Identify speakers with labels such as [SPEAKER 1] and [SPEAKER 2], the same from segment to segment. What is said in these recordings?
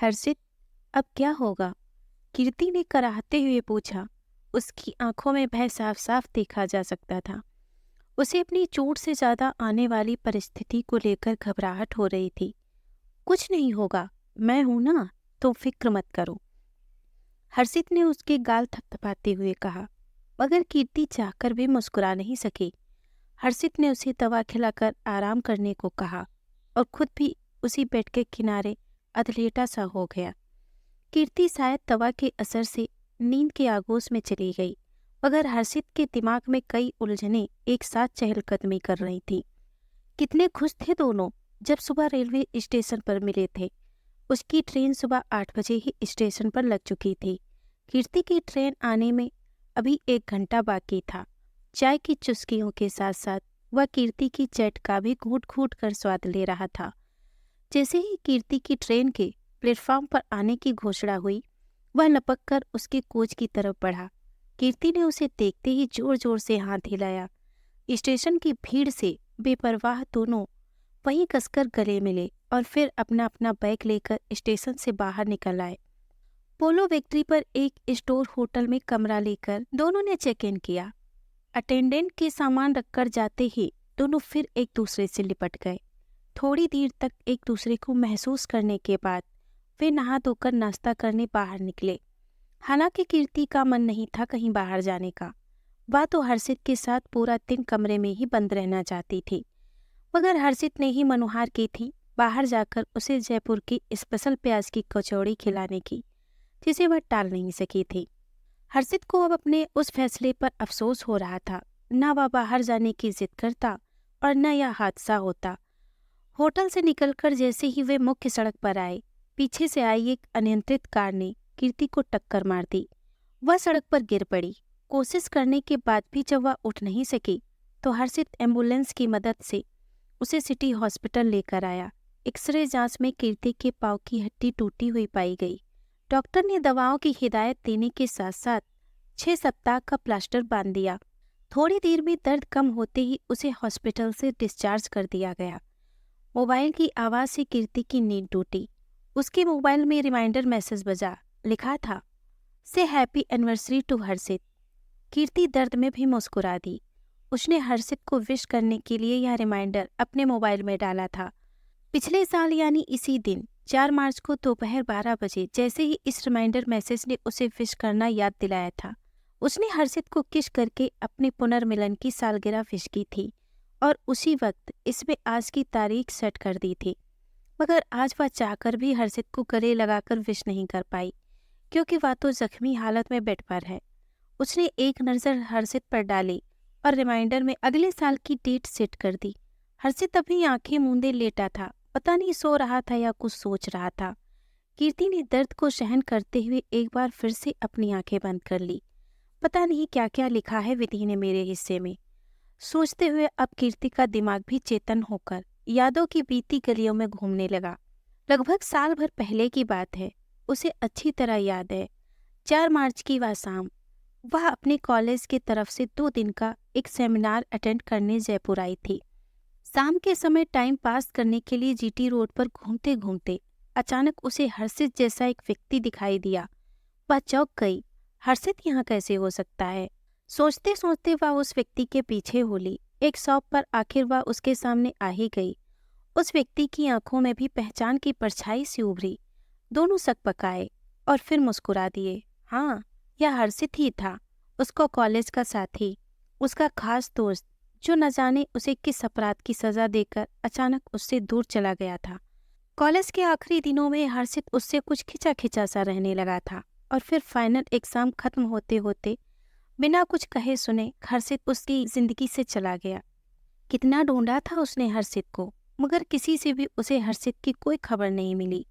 [SPEAKER 1] हर्षित, अब क्या होगा? कीर्ति ने कराहते हुए पूछा। उसकी आंखों में भय साफ साफ देखा जा सकता था। उसे अपनी चोट से ज्यादा आने वाली परिस्थिति को लेकर घबराहट हो रही थी। कुछ नहीं होगा, मैं हूं ना, तुम फिक्र मत करो, हर्षित ने उसके गाल थपथपाते हुए कहा। मगर कीर्ति चाहकर भी मुस्कुरा नहीं सकी। हर्षित ने उसे दवा खिलाकर आराम करने को कहा और खुद भी उसी बेड के किनारे अधलेटा सा हो गया। कीर्ति शायद दवा के असर से नींद के आगोश में चली गई, मगर हर्षित के दिमाग में कई उलझनें एक साथ चहलकदमी कर रही थीं। कितने खुश थे दोनों जब सुबह रेलवे स्टेशन पर मिले थे। उसकी ट्रेन सुबह 8 बजे ही स्टेशन पर लग चुकी थी। कीर्ति की ट्रेन आने में अभी 1 घंटा बाकी था। चाय की चुस्कियों के साथ साथ वह कीर्ति की चैट का भी घूंट घूंट कर स्वाद ले रहा था। जैसे ही कीर्ति की ट्रेन के प्लेटफॉर्म पर आने की घोषणा हुई, वह लपक कर उसके कोच की तरफ बढ़ा। कीर्ति ने उसे देखते ही जोर जोर से हाथ हिलाया। स्टेशन की भीड़ से बेपरवाह दोनों वहीं कसकर गले मिले और फिर अपना अपना बैग लेकर स्टेशन से बाहर निकल आए। पोलो विक्ट्री पर एक स्टोर होटल में कमरा लेकर दोनों ने चेक इन किया। अटेंडेंट के सामान रखकर जाते ही दोनों फिर एक दूसरे से लिपट गए। थोड़ी देर तक एक दूसरे को महसूस करने के बाद वे नहा धोकर नाश्ता करने बाहर निकले। हालांकि कीर्ति का मन नहीं था कहीं बाहर जाने का। वह तो हर्षित के साथ पूरा दिन कमरे में ही बंद रहना चाहती थी, मगर हर्षित ने ही मनुहार की थी बाहर जाकर उसे जयपुर की स्पेशल प्याज की कचौड़ी खिलाने की, जिसे वह टाल नहीं सकी थी। हर्षित को अब अपने उस फैसले पर अफसोस हो रहा था। न वह बाहर जाने की जिद करता और न यह हादसा होता। होटल से निकलकर जैसे ही वे मुख्य सड़क पर आए, पीछे से आई एक अनियंत्रित कार ने कीर्ति को टक्कर मार दी। वह सड़क पर गिर पड़ी। कोशिश करने के बाद भी जब वह उठ नहीं सकी तो हर्षित एम्बुलेंस की मदद से उसे सिटी हॉस्पिटल लेकर आया। एक्सरे जांच में कीर्ति के पांव की हड्डी टूटी हुई पाई गई। डॉक्टर ने दवाओं की हिदायत देने के साथ साथ 6 सप्ताह का प्लास्टर बांध दिया। थोड़ी देर में दर्द कम होते ही उसे हॉस्पिटल से डिस्चार्ज कर दिया गया। मोबाइल की आवाज से कीर्ति की नींद टूटी। उसके मोबाइल में रिमाइंडर मैसेज बजा। लिखा था, से हैप्पी एनिवर्सरी टू हर्षित। कीर्ति दर्द में भी मुस्कुरा दी। उसने हर्षित को विश करने के लिए यह रिमाइंडर अपने मोबाइल में डाला था। पिछले साल यानी इसी दिन 4 मार्च को दोपहर 12 बजे जैसे ही इस रिमाइंडर मैसेज ने उसे विश करना याद दिलाया था, उसने हर्षित को किस करके अपने पुनर्मिलन की सालगिरह विश की थी और उसी वक्त इसमें आज की तारीख सेट कर दी थी। मगर आज वह चाहकर भी हर्षित को गले लगाकर विश नहीं कर पाई, क्योंकि वह तो जख्मी हालत में बेड पर है। उसने एक नजर हर्षित पर डाली और रिमाइंडर में अगले साल की डेट सेट कर दी। हर्षित अभी आंखें मूंदे लेटा था, पता नहीं सो रहा था या कुछ सोच रहा था। कीर्ति ने दर्द को सहन करते हुए एक बार फिर से अपनी आंखें बंद कर ली। पता नहीं क्या क्या लिखा है विधि ने मेरे हिस्से में, सोचते हुए अब कीर्ति का दिमाग भी चेतन होकर यादों की बीती गलियों में घूमने लगा। लगभग साल भर पहले की बात है। उसे अच्छी तरह याद है। 4 मार्च की वह शाम, वह अपने कॉलेज की तरफ से 2 दिन का एक सेमिनार अटेंड करने जयपुर आई थी। शाम के समय टाइम पास करने के लिए जीटी रोड पर घूमते घूमते अचानक उसे हर्षित जैसा एक व्यक्ति दिखाई दिया। वह चौंक गई। हर्षित यहाँ कैसे हो सकता है? सोचते सोचते वह उस व्यक्ति के पीछे हो ली। एक शॉप पर आखिर वह उसके सामने आ ही गई। उस व्यक्ति की आंखों में भी पहचान की परछाई सी उभरी। दोनों सकपकाए और फिर मुस्कुरा दिए। हाँ, यह हर्षित ही था, उसको कॉलेज का साथी, उसका खास दोस्त, जो न जाने उसे किस अपराध की सजा देकर अचानक उससे दूर चला गया था। कॉलेज के आखिरी दिनों में हर्षित उससे कुछ खिंचा खिंचा सा रहने लगा था और फिर फाइनल एग्जाम खत्म होते होते बिना कुछ कहे सुने हर्षित उसकी जिंदगी से चला गया। कितना ढूंढा था उसने हर्षित को, मगर किसी से भी उसे हर्षित की कोई खबर नहीं मिली।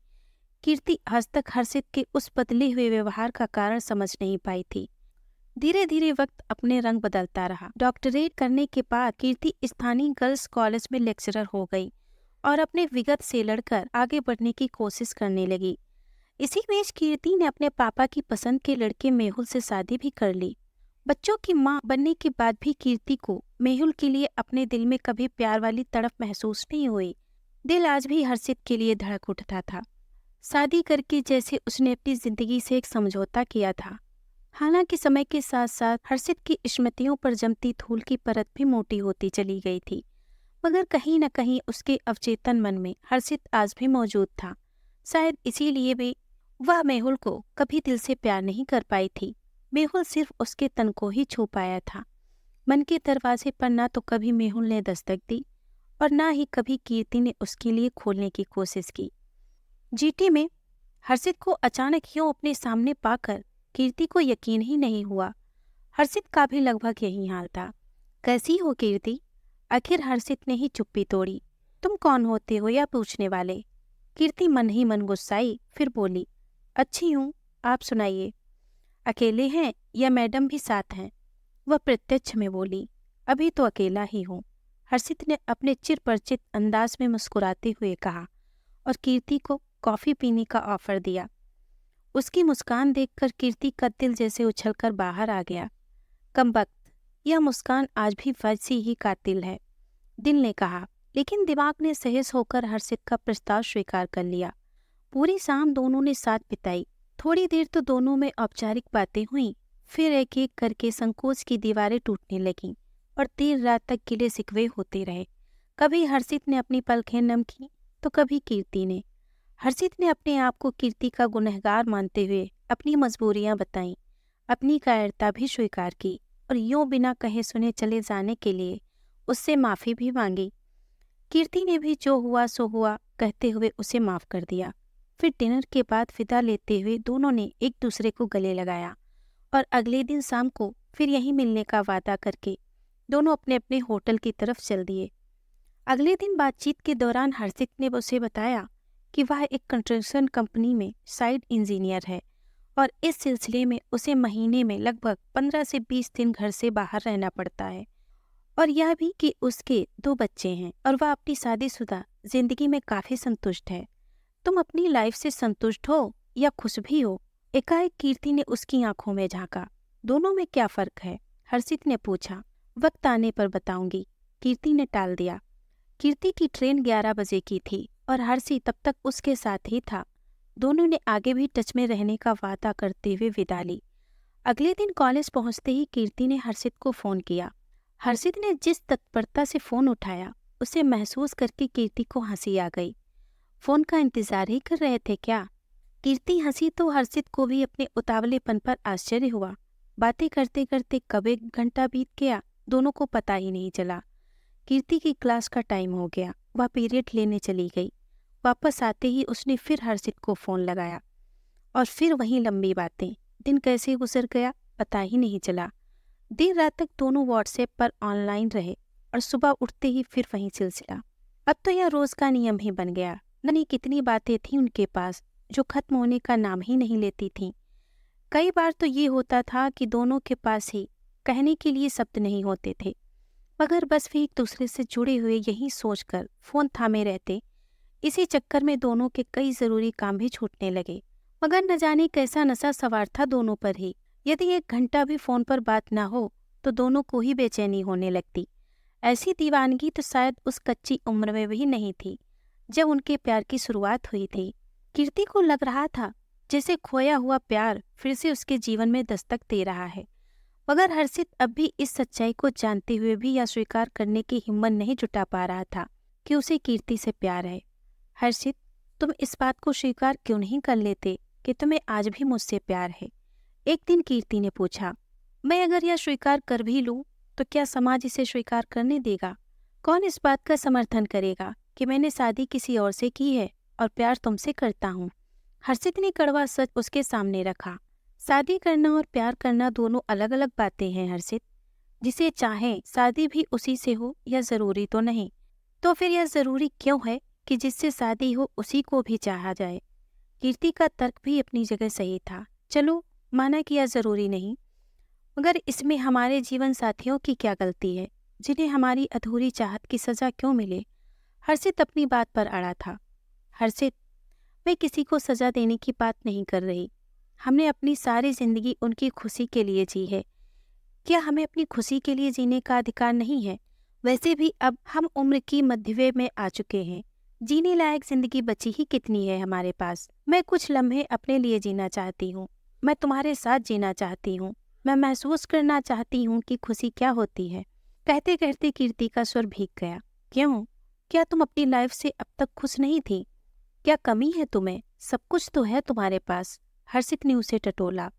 [SPEAKER 1] कीर्ति आज तक हर्षित के उस बदले हुए व्यवहार का कारण समझ नहीं पाई थी। धीरे धीरे वक्त अपने रंग बदलता रहा। डॉक्टरेट करने के बाद कीर्ति स्थानीय गर्ल्स कॉलेज में लेक्चरर हो गई और अपने विगत से लड़कर आगे बढ़ने की कोशिश करने लगी। इसी बीच कीर्ति ने अपने पापा की पसंद के लड़के मेहुल से शादी भी कर ली। बच्चों की मां बनने के बाद भी कीर्ति को मेहुल के लिए अपने दिल में कभी प्यार वाली तड़प महसूस नहीं हुई। दिल आज भी हर्षित के लिए धड़क उठता था। शादी करके जैसे उसने अपनी जिंदगी से एक समझौता किया था। हालांकि समय के साथ साथ हर्षित की स्मृतियों पर जमती धूल की परत भी मोटी होती चली गई थी, मगर कहीं न कहीं उसके अवचेतन मन में हर्षित आज भी मौजूद था। शायद इसीलिए भी वह मेहुल को कभी दिल से प्यार नहीं कर पाई थी। मेहुल सिर्फ उसके तन को ही छू पाया था। मन के दरवाजे पर ना तो कभी मेहुल ने दस्तक दी और ना ही कभी कीर्ति ने उसके लिए खोलने की कोशिश की। जीटी में हर्षित को अचानक यूं अपने सामने पाकर कीर्ति को यकीन ही नहीं हुआ। हर्षित का भी लगभग यही हाल था। कैसी हो कीर्ति? आखिर हर्षित ने ही चुप्पी तोड़ी। तुम कौन होते हो यह पूछने वाले? कीर्ति मन ही मन गुस्साई, फिर बोली, अच्छी हूँ, आप सुनाइए। अकेले हैं या मैडम भी साथ हैं? वह प्रत्यक्ष में बोली, अभी तो अकेला ही हूँ। हर्षित ने अपने चिरपरिचित अंदाज में मुस्कुराते हुए कहा और कीर्ति को कॉफी पीने का ऑफर दिया। उसकी मुस्कान देखकर कीर्ति का दिल जैसे उछलकर बाहर आ गया। कमबख्त, यह मुस्कान आज भी वैसी ही कातिल है, दिल ने कहा, लेकिन दिमाग ने सहज होकर हर्षित का प्रस्ताव स्वीकार कर लिया। पूरी शाम दोनों ने साथ बिताई। थोड़ी देर तो दोनों में औपचारिक बातें हुईं, फिर एक एक करके संकोच की दीवारें टूटने लगीं और देर रात तक गिले शिकवे होते रहे। कभी हर्षित ने अपनी पलकें नम की तो कभी कीर्ति ने। हर्षित ने अपने आप को कीर्ति का गुनहगार मानते हुए अपनी मजबूरियां बताईं, अपनी कायरता भी स्वीकार की और यूं बिना कहे सुने चले जाने के लिए उससे माफ़ी भी मांगी। कीर्ति ने भी जो हुआ सो हुआ कहते हुए उसे माफ़ कर दिया। फिर डिनर के बाद विदा लेते हुए दोनों ने एक दूसरे को गले लगाया और अगले दिन शाम को फिर यहीं मिलने का वादा करके दोनों अपने अपने होटल की तरफ चल दिए। अगले दिन बातचीत के दौरान हर्षित ने उसे बताया कि वह एक कंस्ट्रक्शन कंपनी में साइट इंजीनियर है और इस सिलसिले में उसे महीने में लगभग 15 से 20 दिन घर से बाहर रहना पड़ता है, और यह भी कि उसके 2 बच्चे हैं और वह अपनी शादीशुदा जिंदगी में काफ़ी संतुष्ट है। तुम अपनी लाइफ से संतुष्ट हो या खुश भी हो? एकाएक कीर्ति ने उसकी आंखों में झांका। दोनों में क्या फ़र्क है? हर्षित ने पूछा। वक्त आने पर बताऊंगी, कीर्ति ने टाल दिया। कीर्ति की ट्रेन 11 बजे की थी और हर्षित तब तक उसके साथ ही था। दोनों ने आगे भी टच में रहने का वादा करते हुए विदा ली। अगले दिन कॉलेज पहुंचते ही कीर्ति ने हर्षित को फ़ोन किया। हर्षित ने जिस तत्परता से फ़ोन उठाया उसे महसूस करके कीर्ति को हंसी आ गई। फ़ोन का इंतज़ार ही कर रहे थे क्या? कीर्ति हंसी तो हर्षित को भी अपने उतावलेपन पर आश्चर्य हुआ। बातें करते करते कब 1 घंटा बीत गया दोनों को पता ही नहीं चला। कीर्ति की क्लास का टाइम हो गया, वह पीरियड लेने चली गई। वापस आते ही उसने फिर हर्षित को फ़ोन लगाया और फिर वही लंबी बातें। दिन कैसे गुजर गया पता ही नहीं चला। देर रात तक दोनों व्हाट्सएप पर ऑनलाइन रहे और सुबह उठते ही फिर वही सिलसिला। अब तो यह रोज़ का नियम ही बन गया। नहीं कितनी बातें थीं उनके पास जो खत्म होने का नाम ही नहीं लेती थीं। कई बार तो ये होता था कि दोनों के पास ही कहने के लिए शब्द नहीं होते थे, मगर बस वे एक दूसरे से जुड़े हुए यही सोचकर फ़ोन थामे रहते। इसी चक्कर में दोनों के कई ज़रूरी काम भी छूटने लगे। मगर न जाने कैसा नशा सवार था दोनों पर ही। यदि 1 घंटा भी फ़ोन पर बात ना हो तो दोनों को ही बेचैनी होने लगती। ऐसी दीवानगी तो शायद उस कच्ची उम्र में भी नहीं थी जब उनके प्यार की शुरुआत हुई थी। कीर्ति को लग रहा था जैसे खोया हुआ प्यार फिर से उसके जीवन में दस्तक दे रहा है, मगर हर्षित अब भी इस सच्चाई को जानते हुए भी यह स्वीकार करने की हिम्मत नहीं जुटा पा रहा था कि उसे कीर्ति से प्यार है। हर्षित, तुम इस बात को स्वीकार क्यों नहीं कर लेते कि तुम्हें आज भी मुझसे प्यार है? एक दिन कीर्ति ने पूछा। मैं अगर यह स्वीकार कर भी लूं तो क्या समाज इसे स्वीकार करने देगा? कौन इस बात का समर्थन करेगा कि मैंने शादी किसी और से की है और प्यार तुमसे करता हूँ? हर्षित ने कड़वा सच उसके सामने रखा। शादी करना और प्यार करना दोनों अलग अलग बातें हैं हर्षित। जिसे चाहें शादी भी उसी से हो यह ज़रूरी तो नहीं। तो फिर यह ज़रूरी क्यों है कि जिससे शादी हो उसी को भी चाहा जाए? कीर्ति का तर्क भी अपनी जगह सही था। चलो माना कि यह ज़रूरी नहीं, मगर इसमें हमारे जीवन साथियों की क्या गलती है जिन्हें हमारी अधूरी चाहत की सज़ा क्यों मिले? हर्षित अपनी बात पर अड़ा था। हर्षित, मैं किसी को सज़ा देने की बात नहीं कर रही। हमने अपनी सारी ज़िंदगी उनकी खुशी के लिए जी है। क्या हमें अपनी खुशी के लिए जीने का अधिकार नहीं है? वैसे भी अब हम उम्र की मध्यवे में आ चुके हैं। जीने लायक जिंदगी बची ही कितनी है हमारे पास। मैं कुछ लम्हे अपने लिए जीना चाहती हूँ। मैं तुम्हारे साथ जीना चाहती हूँ। मैं महसूस करना चाहती हूँ कि खुशी क्या होती है। कहते कहते कीर्ति का स्वर भीग गया। क्यों? क्या तुम अपनी लाइफ से अब तक खुश नहीं थी? क्या कमी है तुम्हें? सब कुछ तो है तुम्हारे पास। हर्षित ने उसे टटोला।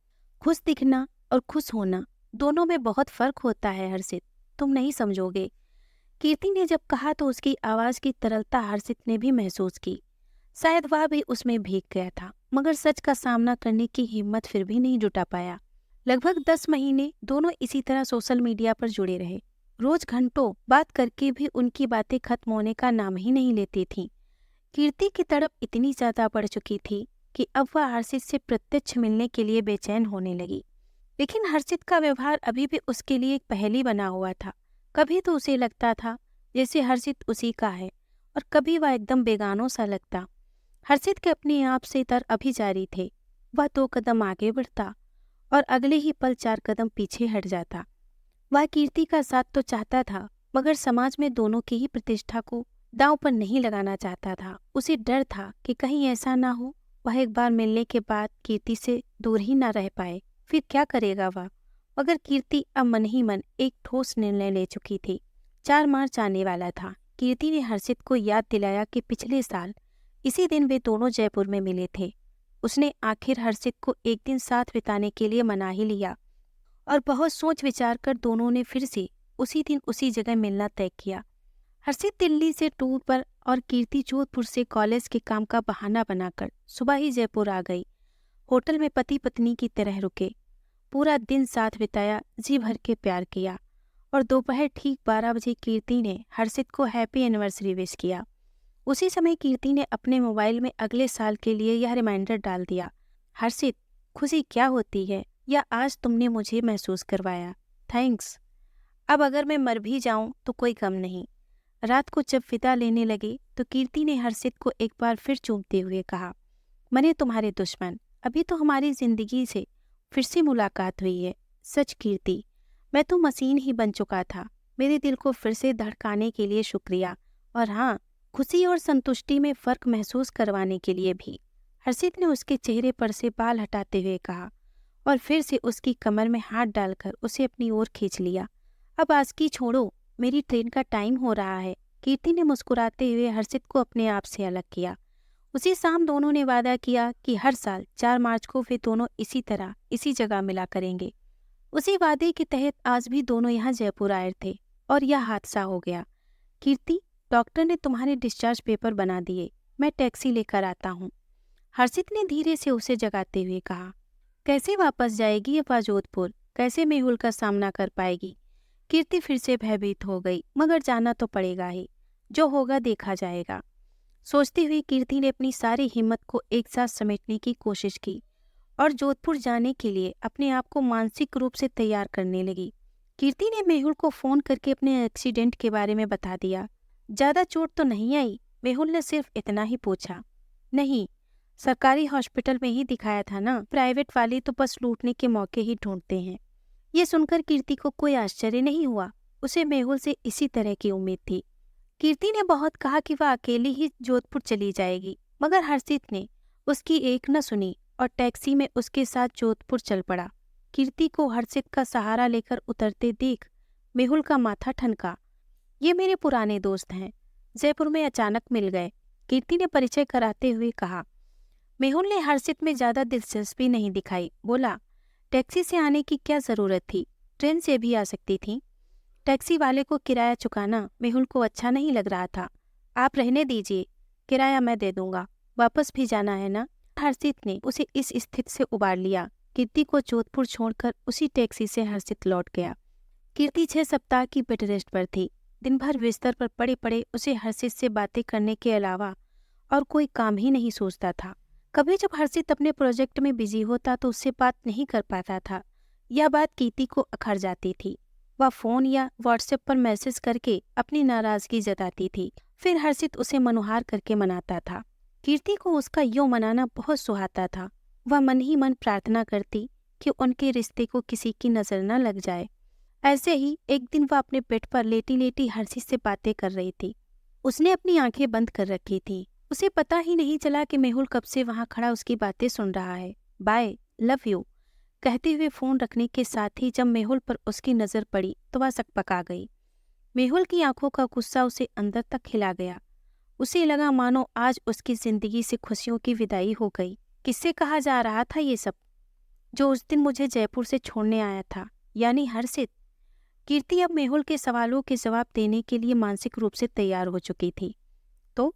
[SPEAKER 1] खुश दिखना और खुश होना दोनों में बहुत फर्क होता है हर्षित, तुम नहीं समझोगे। कीर्ति ने जब कहा तो उसकी आवाज की तरलता हर्षित ने भी महसूस की। शायद वह भी उसमें भीग गया था, मगर सच का सामना करने की हिम्मत फिर भी नहीं जुटा पाया। लगभग 10 महीने दोनों इसी तरह सोशल मीडिया पर जुड़े रहे। रोज घंटों बात करके भी उनकी बातें खत्म होने का नाम ही नहीं लेती थीं। कीर्ति की तड़प इतनी ज्यादा बढ़ चुकी थी कि अब वह हर्षित से प्रत्यक्ष मिलने के लिए बेचैन होने लगी। लेकिन हर्षित का व्यवहार अभी भी उसके लिए एक पहेली बना हुआ था। कभी तो उसे लगता था जैसे हर्षित उसी का है, और कभी वह एकदम बेगानों सा लगता। हर्षित के अपने आप से तर अभी जारी थे। वह 2 कदम आगे बढ़ता और अगले ही पल 4 कदम पीछे हट जाता। वह कीर्ति का साथ तो चाहता था, मगर समाज में दोनों की ही प्रतिष्ठा को दांव पर नहीं लगाना चाहता था। उसे डर था कि कहीं ऐसा ना हो वह एक बार मिलने के बाद कीर्ति से दूर ही ना रह पाए। फिर क्या करेगा वह? मगर कीर्ति अब मन ही मन एक ठोस निर्णय ले चुकी थी। 4 मार्च आने वाला था। कीर्ति ने हर्षित को याद दिलाया कि पिछले साल इसी दिन वे दोनों जयपुर में मिले थे। उसने आखिर हर्षित को एक दिन साथ बिताने के लिए मना ही लिया, और बहुत सोच विचार कर दोनों ने फिर से उसी दिन उसी जगह मिलना तय किया। हर्षित दिल्ली से टूर पर और कीर्ति जोधपुर से कॉलेज के काम का बहाना बनाकर सुबह ही जयपुर आ गई। होटल में पति पत्नी की तरह रुके, पूरा दिन साथ बिताया, जी भर के प्यार किया, और दोपहर ठीक 12 बजे कीर्ति ने हर्षित को हैप्पी एनिवर्सरी विश किया। उसी समय कीर्ति ने अपने मोबाइल में अगले साल के लिए यह रिमाइंडर डाल दिया। हर्षित, खुशी क्या होती है या आज तुमने मुझे महसूस करवाया। थैंक्स। अब अगर मैं मर भी जाऊं तो कोई गम नहीं। रात को जब विदा लेने लगे तो कीर्ति ने हर्षित को एक बार फिर चूमते हुए कहा, मने तुम्हारे दुश्मन, अभी तो हमारी जिंदगी से फिर से मुलाकात हुई है। सच कीर्ति, मैं तो मशीन ही बन चुका था। मेरे दिल को फिर से धड़काने के लिए शुक्रिया, और हाँ, खुशी और संतुष्टि में फर्क महसूस करवाने के लिए भी। हर्षित ने उसके चेहरे पर से बाल हटाते हुए कहा, और फिर से उसकी कमर में हाथ डालकर उसे अपनी ओर खींच लिया। अब आज की छोड़ो, मेरी ट्रेन का टाइम हो रहा है। कीर्ति ने मुस्कुराते हुए हर्षित को अपने आप से अलग किया। उसी शाम दोनों ने वादा किया कि हर साल 4 मार्च को वे दोनों इसी तरह इसी जगह मिला करेंगे। उसी वादे के तहत आज भी दोनों यहाँ जयपुर आए थे, और यह हादसा हो गया। कीर्ति, डॉक्टर ने तुम्हारे डिस्चार्ज पेपर बना दिए, मैं टैक्सी लेकर आता हूँ। हर्षित ने धीरे से उसे जगाते हुए कहा। कैसे वापस जाएगी वह जोधपुर? कैसे मेहुल का सामना कर पाएगी? कीर्ति फिर से भयभीत हो गई, मगर जाना तो पड़ेगा ही, जो होगा देखा जाएगा। सोचती हुई कीर्ति ने अपनी सारी हिम्मत को एक साथ समेटने की कोशिश की और जोधपुर जाने के लिए अपने आप को मानसिक रूप से तैयार करने लगी। कीर्ति ने मेहुल को फोन करके अपने एक्सीडेंट के बारे में बता दिया। ज्यादा चोट तो नहीं आई? मेहुल ने सिर्फ इतना ही पूछा। नहीं, सरकारी हॉस्पिटल में ही दिखाया था ना, प्राइवेट वाले तो बस लूटने के मौके ही ढूंढते हैं। ये सुनकर कीर्ति को कोई आश्चर्य नहीं हुआ। उसे मेहुल से इसी तरह की उम्मीद थी। कीर्ति ने बहुत कहा कि वह अकेली ही जोधपुर चली जाएगी, मगर हर्षित ने उसकी एक न सुनी और टैक्सी में उसके साथ जोधपुर चल पड़ा। कीर्ति को हर्षित का सहारा लेकर उतरते देख मेहुल का माथा ठनका। ये मेरे पुराने दोस्त हैं, जयपुर में अचानक मिल गए, कीर्ति ने परिचय कराते हुए कहा। मेहुल ने हर्षित में ज्यादा दिलचस्पी नहीं दिखाई। बोला, टैक्सी से आने की क्या जरूरत थी? ट्रेन से भी आ सकती थी। टैक्सी वाले को किराया चुकाना मेहुल को अच्छा नहीं लग रहा था। आप रहने दीजिए, किराया मैं दे दूंगा, वापस भी जाना है ना। हर्षित ने उसे इस स्थिति से उबार लिया। कीर्ति को जोधपुर छोड़कर उसी टैक्सी से हर्षित लौट गया। कीर्ति 6 सप्ताह की बेड रेस्ट पर थी। दिन भर बिस्तर पर पड़े पड़े उसे हर्षित से बातें करने के अलावा और कोई काम ही नहीं सोचता था। कभी जब हर्षित अपने प्रोजेक्ट में बिजी होता तो उससे बात नहीं कर पाता था। यह बात कीर्ति को अखर जाती थी। वह फोन या व्हाट्सएप पर मैसेज करके अपनी नाराजगी जताती थी। फिर हर्षित उसे मनोहार करके मनाता था। कीर्ति को उसका यूं मनाना बहुत सुहाता था। वह मन ही मन प्रार्थना करती कि उनके रिश्ते को किसी की नजर न लग जाए। ऐसे ही एक दिन वह अपने बेड पर लेटी लेटी हर्षित से बातें कर रही थी। उसने अपनी आंखें बंद कर रखी थी। उसे पता ही नहीं चला कि मेहुल कब से वहां खड़ा उसकी बातें सुन रहा है। बाय, लव यू कहते हुए फोन रखने के साथ ही जब मेहुल पर उसकी नजर पड़ी तो वह सकपका गई। मेहुल की आंखों का गुस्सा उसे अंदर तक खिला गया। उसे लगा मानो आज उसकी जिंदगी से खुशियों की विदाई हो गई। किससे कहा जा रहा था ये सब? जो उस दिन मुझे जयपुर से छोड़ने आया था, यानी हर्षित। कीर्ति अब मेहुल के सवालों के जवाब देने के लिए मानसिक रूप से तैयार हो चुकी थी। तो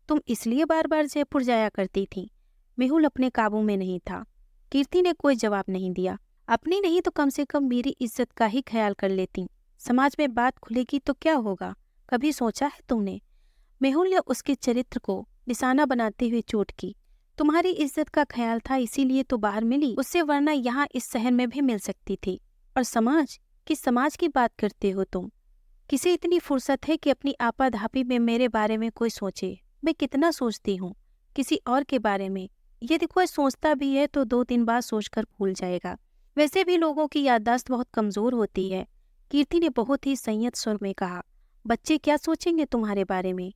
[SPEAKER 1] तुम इसलिए बार बार जयपुर जाया करती थी? मेहुल अपने काबू में नहीं था। कीर्ति ने कोई जवाब नहीं दिया। अपनी नहीं तो कम से कम मेरी इज्जत का ही ख्याल कर लेती। समाज में बात खुलेगी तो क्या होगा, कभी सोचा है तुमने? मेहुल ने उसके चरित्र को निशाना बनाते हुए चोट की। तुम्हारी इज्जत का ख्याल था इसीलिए तो बाहर मिली उससे, वरना यहाँ इस शहर में भी मिल सकती थी। और समाज, किस समाज की बात करते हो तुम? किसे इतनी फुर्सत है कि अपनी आपाधापी में मेरे बारे में कोई सोचे? मैं कितना सोचती हूँ किसी और के बारे में। यदि कोई सोचता भी है तो 2 दिन बाद सोचकर भूल जाएगा। वैसे भी लोगों की याददाश्त बहुत कमजोर होती है। कीर्ति ने बहुत ही संयत स्वर में कहा। बच्चे क्या सोचेंगे तुम्हारे बारे में?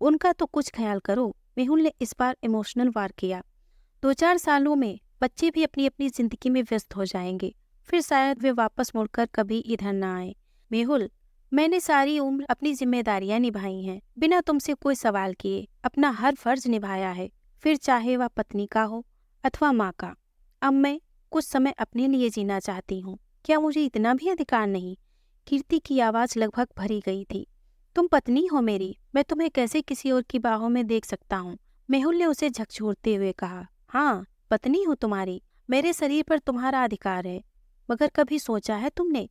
[SPEAKER 1] उनका तो कुछ ख्याल करो। मेहुल ने इस बार इमोशनल वार किया। 2-4 सालों में बच्चे भी अपनी अपनी जिंदगी में व्यस्त हो जाएंगे, फिर शायद वे वापस मुड़कर कभी इधर ना आए। मेहुल, मैंने सारी उम्र अपनी जिम्मेदारियां निभाई हैं, बिना तुमसे कोई सवाल किए अपना हर फर्ज निभाया है, फिर चाहे वह पत्नी का हो अथवा माँ का। अब मैं कुछ समय अपने लिए जीना चाहती हूँ। क्या मुझे इतना भी अधिकार नहीं? कीर्ति की आवाज लगभग भरी गई थी। तुम पत्नी हो मेरी, मैं तुम्हें कैसे किसी और की बाहों में देख सकता हूँ? मेहुल ने उसे झकझोरते हुए कहा। हाँ, पत्नी हूँ तुम्हारी, मेरे शरीर पर तुम्हारा अधिकार है। मगर कभी सोचा है तुमने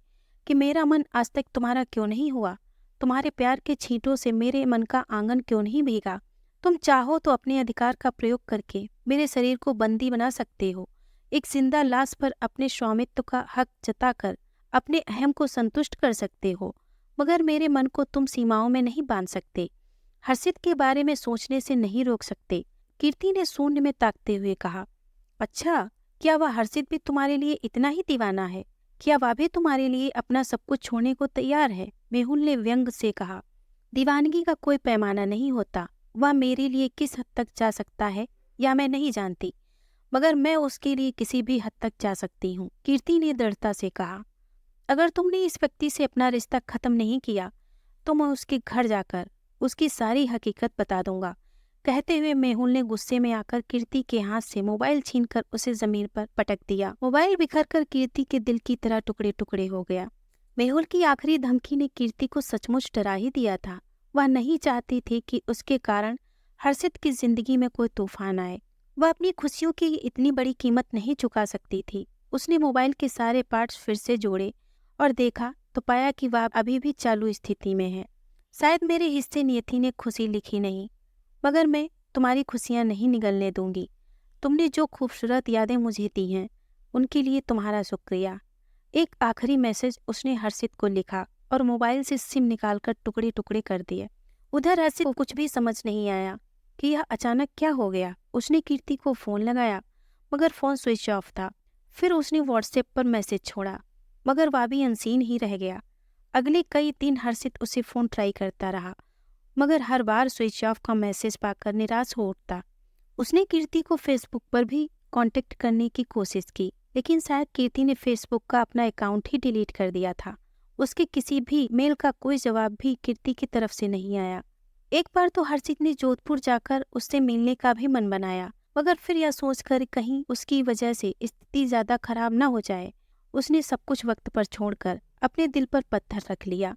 [SPEAKER 1] कि मेरा मन आज तक तुम्हारा क्यों नहीं हुआ? तुम्हारे प्यार के छींटों से मेरे मन का आंगन क्यों नहीं भीगा? तुम चाहो तो अपने अधिकार का प्रयोग करके मेरे शरीर को बंदी बना सकते हो। एक जिंदा लाश पर अपने स्वामित्व का हक जताकर अपने अहम को संतुष्ट कर सकते हो, मगर मेरे मन को तुम सीमाओं में नहीं बांध सकते, हर्षित के बारे में सोचने से नहीं रोक सकते। कीर्ति ने शून्य में ताकते हुए कहा। अच्छा, क्या वह हर्षित भी तुम्हारे लिए इतना ही दीवाना है? क्या वह भी तुम्हारे लिए अपना सब कुछ छोड़ने को तैयार है? मेहुल ने व्यंग से कहा। दीवानगी का कोई पैमाना नहीं होता। वह मेरे लिए किस हद तक जा सकता है या मैं नहीं जानती, मगर मैं उसके लिए किसी भी हद तक जा सकती हूँ, कीर्ति ने दृढ़ता से कहा। अगर तुमने इस व्यक्ति से अपना रिश्ता खत्म नहीं किया तो मैं उसके घर जाकर उसकी सारी हकीकत बता दूंगा, कहते हुए मेहुल ने गुस्से में आकर कीर्ति के हाथ से मोबाइल छीनकर उसे जमीन पर पटक दिया। मोबाइल बिखरकर कीर्ति के दिल की तरह टुकड़े टुकड़े हो गया। मेहुल की आखिरी धमकी ने कीर्ति को सचमुच डरा ही दिया था। वह नहीं चाहती थी कि उसके कारण हर्षित की जिंदगी में कोई तूफान आए। वह अपनी खुशियों की इतनी बड़ी कीमत नहीं चुका सकती थी। उसने मोबाइल के सारे पार्ट्स फिर से जोड़े और देखा तो पाया कि वह अभी भी चालू स्थिति में है। शायद मेरे हिस्से नियति ने खुशी लिखी नहीं, मगर मैं तुम्हारी खुशियां नहीं निगलने दूंगी। तुमने जो खूबसूरत यादें मुझे दी हैं उनके लिए तुम्हारा शुक्रिया। एक आखिरी मैसेज उसने हर्षित को लिखा और मोबाइल से सिम निकालकर टुकड़े टुकड़े कर दिए। उधर हर्षित को कुछ भी समझ नहीं आया कि यह अचानक क्या हो गया। उसने कीर्ति को फोन लगाया मगर फोन स्विच ऑफ था। फिर उसने व्हाट्सएप पर मैसेज छोड़ा मगर वह भी अनसीन ही रह गया। अगले कई दिन हर्षित उसे फोन ट्राई करता रहा मगर हर बार स्विच ऑफ का मैसेज पाकर निराश हो उठता। उसने कीर्ति को फेसबुक पर भी कांटेक्ट करने की कोशिश की, लेकिन शायद कीर्ति ने फेसबुक का अपना अकाउंट ही डिलीट कर दिया था। उसके किसी भी मेल का कोई जवाब भी कीर्ति की तरफ से नहीं आया। एक बार तो हर्षित ने जोधपुर जाकर उससे मिलने का भी मन बनाया, मगर फिर यह सोचकर कहीं उसकी वजह से स्थिति ज्यादा खराब न हो जाए, उसने सब कुछ वक्त पर छोड़कर अपने दिल पर पत्थर रख लिया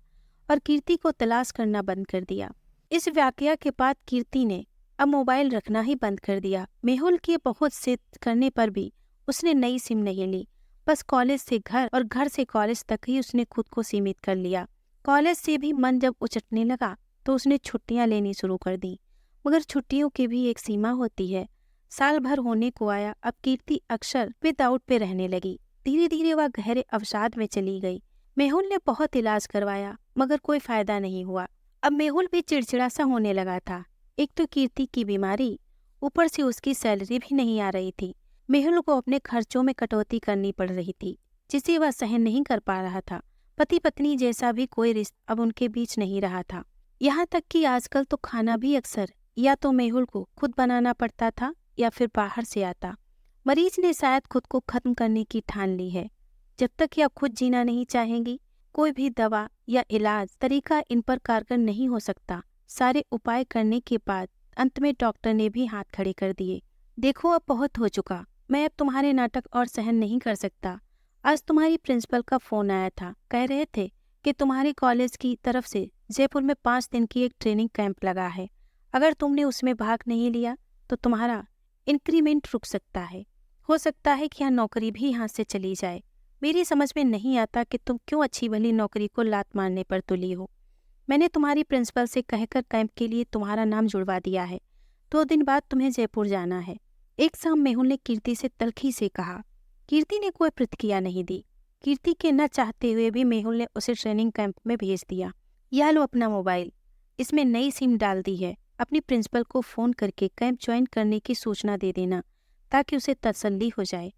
[SPEAKER 1] और कीर्ति को तलाश करना बंद कर दिया। इस वाकया के बाद कीर्ति ने अब मोबाइल रखना ही बंद कर दिया। मेहुल के बहुत जिद करने पर भी उसने नई सिम नहीं ली। बस कॉलेज से घर और घर से कॉलेज तक ही उसने खुद को सीमित कर लिया। कॉलेज से भी मन जब उचटने लगा तो उसने छुट्टियां लेनी शुरू कर दी, मगर छुट्टियों की भी एक सीमा होती है। साल भर होने को आया, अब कीर्ति अक्सर विदाउट पे रहने लगी। धीरे धीरे वह गहरे अवसाद में चली गई। मेहुल ने बहुत इलाज करवाया मगर कोई फायदा नहीं हुआ। अब मेहुल भी चिड़चिड़ा सा होने लगा था। एक तो कीर्ति की बीमारी, ऊपर से उसकी सैलरी भी नहीं आ रही थी। मेहुल को अपने खर्चों में कटौती करनी पड़ रही थी, जिसे वह सहन नहीं कर पा रहा था। पति पत्नी जैसा भी कोई रिश्ता अब उनके बीच नहीं रहा था। यहाँ तक कि आजकल तो खाना भी अक्सर या तो मेहुल को खुद बनाना पड़ता था या फिर बाहर से आता। मरीज ने शायद खुद को खत्म करने की ठान ली है। जब तक यह खुद जीना नहीं चाहेंगी, कोई भी दवा या इलाज तरीका इन पर कारगर नहीं हो सकता। सारे उपाय करने के बाद अंत में डॉक्टर ने भी हाथ खड़े कर दिए। देखो, अब बहुत हो चुका, मैं अब तुम्हारे नाटक और सहन नहीं कर सकता। आज तुम्हारी प्रिंसिपल का फोन आया था, कह रहे थे कि तुम्हारे कॉलेज की तरफ से जयपुर में 5 दिन की एक ट्रेनिंग कैंप लगा है। अगर तुमने उसमें भाग नहीं लिया तो तुम्हारा इंक्रीमेंट रुक सकता है। हो सकता है कि यह नौकरी भी यहाँ से चली जाए। मेरी समझ में नहीं आता कि तुम क्यों अच्छी भली नौकरी को लात मारने पर तुली हो। मैंने तुम्हारी प्रिंसिपल से कहकर कैंप के लिए तुम्हारा नाम जुड़वा दिया है। 2 दिन बाद तुम्हें जयपुर जाना है। एक शाम मेहुल ने कीर्ति से तल्खी से कहा। कीर्ति ने कोई प्रतिक्रिया नहीं दी। कीर्ति के न चाहते हुए भी मेहुल ने उसे ट्रेनिंग कैंप में भेज दिया। यह लो अपना मोबाइल, इसमें नई सिम डाल दी है। अपनी प्रिंसिपल को फ़ोन करके कैंप ज्वाइन करने की सूचना दे देना ताकि उसे तसल्ली हो जाए।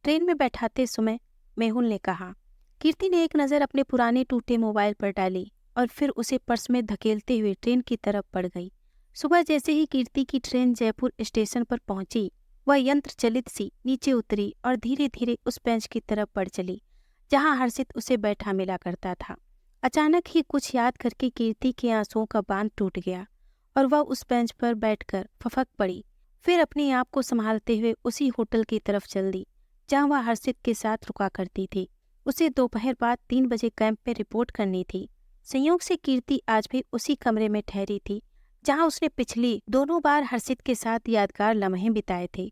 [SPEAKER 1] ट्रेन में बैठाते समय मेहुल ने कहा। कीर्ति ने एक नज़र अपने पुराने टूटे मोबाइल पर डाली और फिर उसे पर्स में धकेलते हुए ट्रेन की तरफ बढ़ गई। सुबह जैसे ही कीर्ति की ट्रेन जयपुर स्टेशन पर पहुंची, वह यंत्र चलित सी नीचे उतरी और धीरे धीरे उस बेंच की तरफ बढ़ चली जहां हर्षित उसे बैठा मिला करता था। अचानक ही कुछ याद करके कीर्ति के आंसुओं का बांध टूट गया और वह उस बेंच पर बैठकर फफक पड़ी। फिर अपने आप को संभालते हुए उसी होटल की तरफ चल दी जहां वह हर्षित के साथ रुका करती थी। उसे दोपहर बाद 3 बजे कैंप में रिपोर्ट करनी थी। संयोग से कीर्ति आज भी उसी कमरे में ठहरी थी जहां उसने पिछली दोनों बार हर्षित के साथ यादगार लम्हे बिताए थे।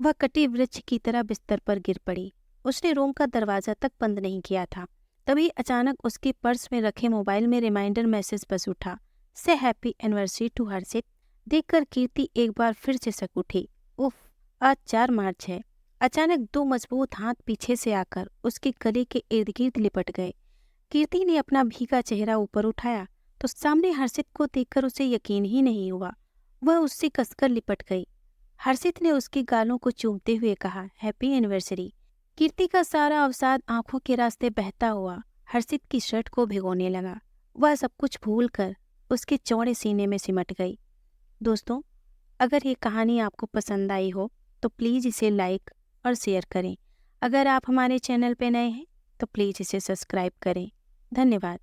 [SPEAKER 1] वह कटी वृक्ष की तरह बिस्तर पर गिर पड़ी। उसने रूम का दरवाजा तक बंद नहीं किया था। तभी अचानक उसके पर्स में रखे मोबाइल में रिमाइंडर मैसेज बज उठा। से हैप्पी एनिवर्सरी टू हर्षित। देखकर कीर्ति एक बार फिर से सक उठी। उफ, आज 4 मार्च है। अचानक 2 मजबूत हाथ पीछे से आकर उसके गले के इर्द गिर्द लिपट गए। कीर्ति ने अपना भीगा चेहरा ऊपर उठाया तो सामने हर्षित को देखकर उसे यकीन ही नहीं हुआ। वह उससे कसकर लिपट गई। हर्षित ने उसके गालों को चूमते हुए कहा, हैप्पी एनिवर्सरी। कीर्ति का सारा अवसाद आंखों के रास्ते बहता हुआ हर्षित की शर्ट को भिगोने लगा। वह सब कुछ भूलकर उसके चौड़े सीने में सिमट गई। दोस्तों, अगर ये कहानी आपको पसंद आई हो तो प्लीज़ इसे लाइक और शेयर करें। अगर आप हमारे चैनल पर नए हैं तो प्लीज़ इसे सब्सक्राइब करें। धन्यवाद।